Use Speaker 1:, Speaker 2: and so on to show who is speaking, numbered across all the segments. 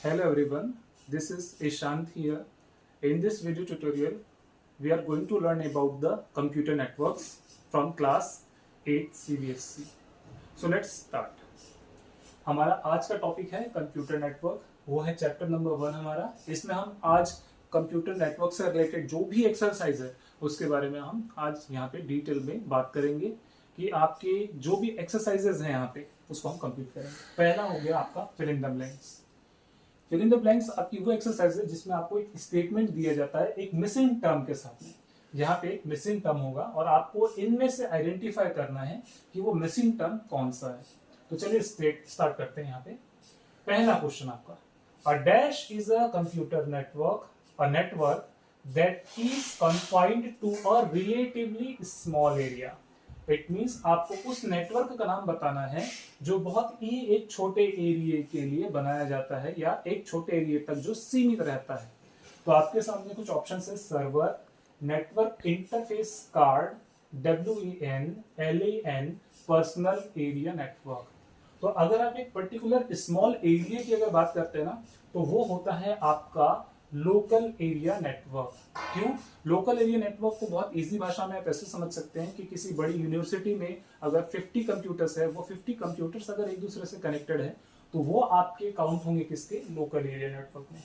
Speaker 1: Hello everyone, this is Ishant here. In this video tutorial, we are going to learn about the computer networks from class 8 CBSE. So let's start. हमारा आज का topic है computer network, वो है chapter number 1 हमारा. इसमें हम आज कंप्यूटर नेटवर्क से रिलेटेड जो भी एक्सरसाइज है उसके बारे में हम आज यहाँ पे डिटेल में बात करेंगे कि आपके जो भी एक्सरसाइजेज हैं यहाँ पे उसको हम कंप्लीट करेंगे. पहला हो गया आपका fill in the blanks. Fill in the blanks आपकी वो एक्सरसाइज है जिसमें आपको एक स्टेटमेंट दिया जाता है एक मिसिंग टर्म के साथ में. यहाँ पे एक मिसिंग टर्म होगा और आपको इनमें से आइडेंटिफाई करना है कि वो मिसिंग टर्म कौन सा है. तो चलिए स्टार्ट करते हैं. यहाँ पे पहला क्वेश्चन आपका, a dash is a computer network, a network that is confined to a relatively small area. It means आपको उस नेटवर्क का नाम बताना है जो बहुत ही एक छोटे एरिया के लिए बनाया जाता है या एक छोटे एरिया तक जो सीमित रहता है. तो आपके सामने कुछ ऑप्शन है, server, network interface card, WEN, LAN, personal area network. तो अगर आप एक पर्टिकुलर स्मॉल एरिया की अगर बात करते हैं ना तो वो होता है आपका लोकल एरिया नेटवर्क. क्यों? लोकल एरिया नेटवर्क को बहुत इजी भाषा में आप ऐसे समझ सकते हैं कि किसी बड़ी यूनिवर्सिटी में अगर 50 कंप्यूटर्स है, वो 50 कंप्यूटर्स अगर एक दूसरे से कनेक्टेड है तो वो आपके काउंट होंगे किसके? लोकल एरिया नेटवर्क में.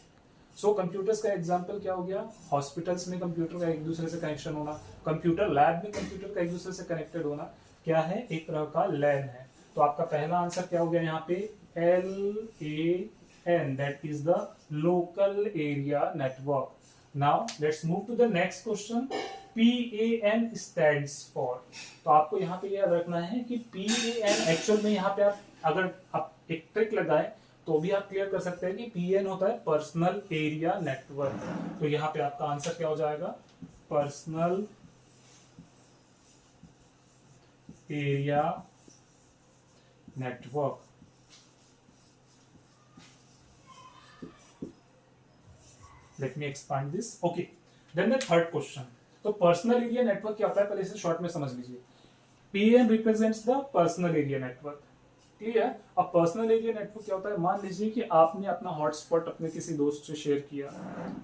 Speaker 1: सो कंप्यूटर्स का एग्जांपल क्या हो गया? हॉस्पिटल्स में कंप्यूटर का एक दूसरे से कनेक्शन होना, कंप्यूटर लैब में कंप्यूटर का एक दूसरे से कनेक्टेड होना क्या है? एक तरह का लैन है. तो आपका पहला आंसर क्या हो गया यहाँ पे? LAN, that is the local area network. Now let's move to the next question. PAN stands for. तो आपको यहाँ पे याद रखना है कि PAN एक्चुअल में यहाँ पे आप एक ट्रिक लगाएं तो भी आप क्लियर कर सकते हैं कि PAN होता है पर्सनल एरिया नेटवर्क. तो यहाँ पे आपका आंसर क्या हो जाएगा? Personal area network. Let me expand this. Okay. Then the third question. तो पर्सनल एरिया नेटवर्क क्या होता है पहले इसे शॉर्ट में समझ लीजिए. PAN represents the personal area network. Clear? अब पर्सनल एरिया नेटवर्क क्या होता है? मान लीजिए कि आपने अपना हॉटस्पॉट अपने किसी दोस्त से शेयर किया,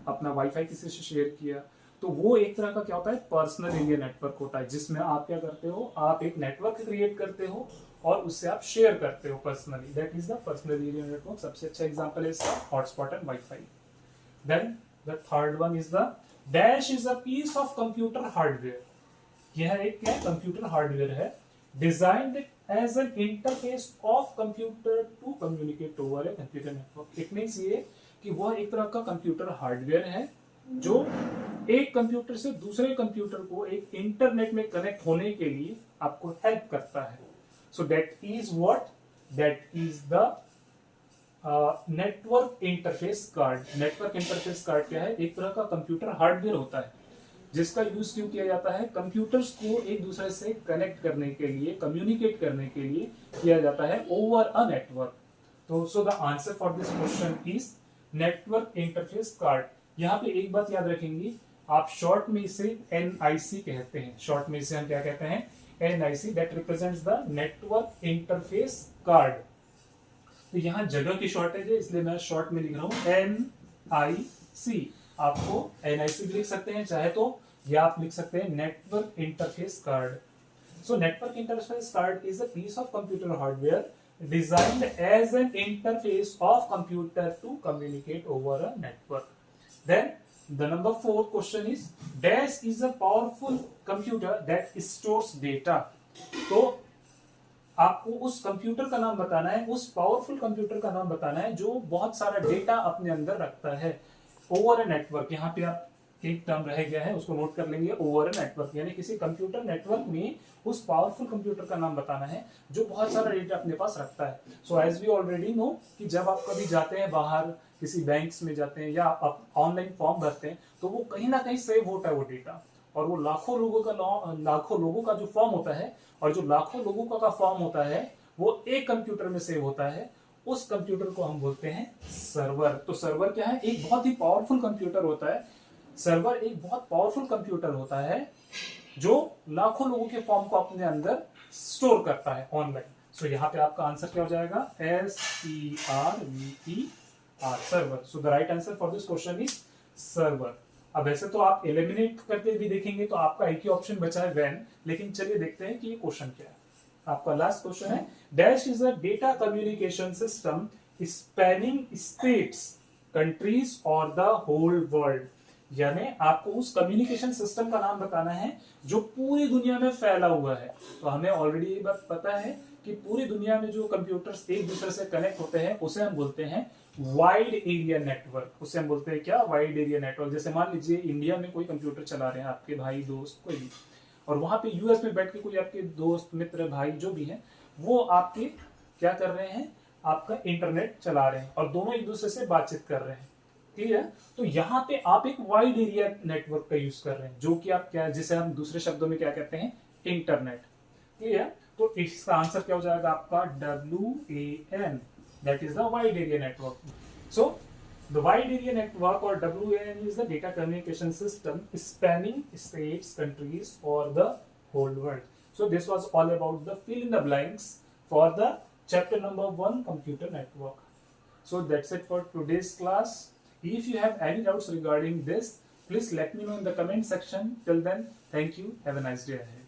Speaker 1: अपना वाईफाई किसी से शेयर किया, तो वो एक तरह का क्या होता है? पर्सनल एरिया नेटवर्क होता है जिसमें आप क्या करते हो? आप एक नेटवर्क क्रिएट करते हो और उससे आप शेयर करते हो personally. That is the personal area network. सबसे अच्छा एग्जांपल है इसका hotspot and wifi. Then the third one is the dash is a piece of computer hardware. यह एक क्या कंप्यूटर हार्डवेयर है designed as an interface of computer to communicate over a computer network. It means ये कि वह एक तरह का कंप्यूटर हार्डवेयर है जो एक कंप्यूटर से दूसरे कंप्यूटर को एक इंटरनेट में कनेक्ट होने के लिए आपको हेल्प करता है. So that is what? That is the network interface card. Network interface card क्या है? एक तरह का कंप्यूटर हार्डवेयर होता है जिसका यूज क्यों किया जाता है? कंप्यूटर्स को एक दूसरे से कनेक्ट करने के लिए, कम्युनिकेट करने के लिए किया जाता है ओवर अ नेटवर्क. तो so the answer for this question is network interface card. यहाँ पे एक बात याद रखेंगे, आप शॉर्ट में इसे NIC कहते हैं. शॉर्ट में इसे हम क्या कहते हैं? NIC. That represents the network interface card. तो यहाँ जगह की शॉर्टेज है इसलिए मैं शॉर्ट में लिख रहा हूँ NIC. आपको NIC भी लिख सकते हैं चाहे तो, या आप लिख सकते हैं network interface card. So network interface card is a piece of computer hardware designed as an interface of computer to communicate over a network. Then the number 4 question is dash is a powerful computer that stores data. तो आपको उस computer का नाम बताना है, उस powerful computer का नाम बताना है जो बहुत सारा डेटा अपने अंदर रखता है ओवर अ नेटवर्क. यहाँ पे आप एक टर्म रह गया है उसको नोट कर लेंगे, ओवर अ नेटवर्क. यानी किसी कंप्यूटर नेटवर्क में उस पावरफुल कंप्यूटर का नाम बताना है जो बहुत सारा डेटा अपने पास रखता है. So as we already know कि जब आप कभी जाते हैं बाहर, किसी बैंक्स में जाते हैं या आप ऑनलाइन फॉर्म भरते हैं तो वो कहीं ना कहीं सेव होता है वो डेटा, और वो लाखों लोगों का जो फॉर्म होता है और जो लाखों लोगों का फॉर्म होता है वो एक कंप्यूटर में सेव होता है. उस कंप्यूटर को हम बोलते हैं सर्वर. तो सर्वर क्या है? एक बहुत ही पावरफुल कंप्यूटर होता है. सर्वर एक बहुत पावरफुल कंप्यूटर होता है जो लाखों लोगों के फॉर्म को अपने अंदर स्टोर करता है ऑनलाइन. सो यहाँ पे आपका आंसर क्या हो जाएगा? SERVER. Server. So the right answer for this question is server. अब वैसे तो आप एलिमिनेट करके भी देखेंगे तो आपका एक ही ऑप्शन बचा है वैन, लेकिन चलिए देखते हैं कि ये क्वेश्चन क्या है. आपका लास्ट क्वेश्चन है, dash is a data communication system spanning states, countries और द होल वर्ल्ड. यानी आपको उस कम्युनिकेशन सिस्टम का नाम बताना है जो पूरी दुनिया में फैला हुआ है. तो हमें ऑलरेडी ये बात पता है कि पूरी दुनिया में जो कंप्यूटर्स एक दूसरे से कनेक्ट होते हैं उसे हम बोलते हैं वाइड एरिया नेटवर्क. उसे हम बोलते हैं क्या? Wide area network. जैसे मान लीजिए इंडिया में कोई कंप्यूटर चला रहे हैं आपके भाई दोस्त कोई भी, और वहां पे यूएस में बैठ के कोई आपके दोस्त मित्र भाई जो भी हैं वो आपके क्या कर रहे हैं, आपका इंटरनेट चला रहे हैं और दोनों एक दूसरे से बातचीत कर रहे हैं. क्लियर? तो यहाँ पे आप एक वाइड एरिया नेटवर्क का यूज कर रहे हैं जो कि आप क्या, जिसे हम दूसरे शब्दों में क्या कहते हैं, इंटरनेट. क्लियर? तो इसका आंसर क्या हो जाएगा आपका? WAN. That is the wide area network. So the wide area network or WAN is the data communication system spanning states, countries or the whole world. So this was all about the fill in the blanks for the chapter number 1, computer network. So that's it for today's class. If you have any doubts regarding this, please let me know in the comment section. Till then, thank you. Have a nice day ahead.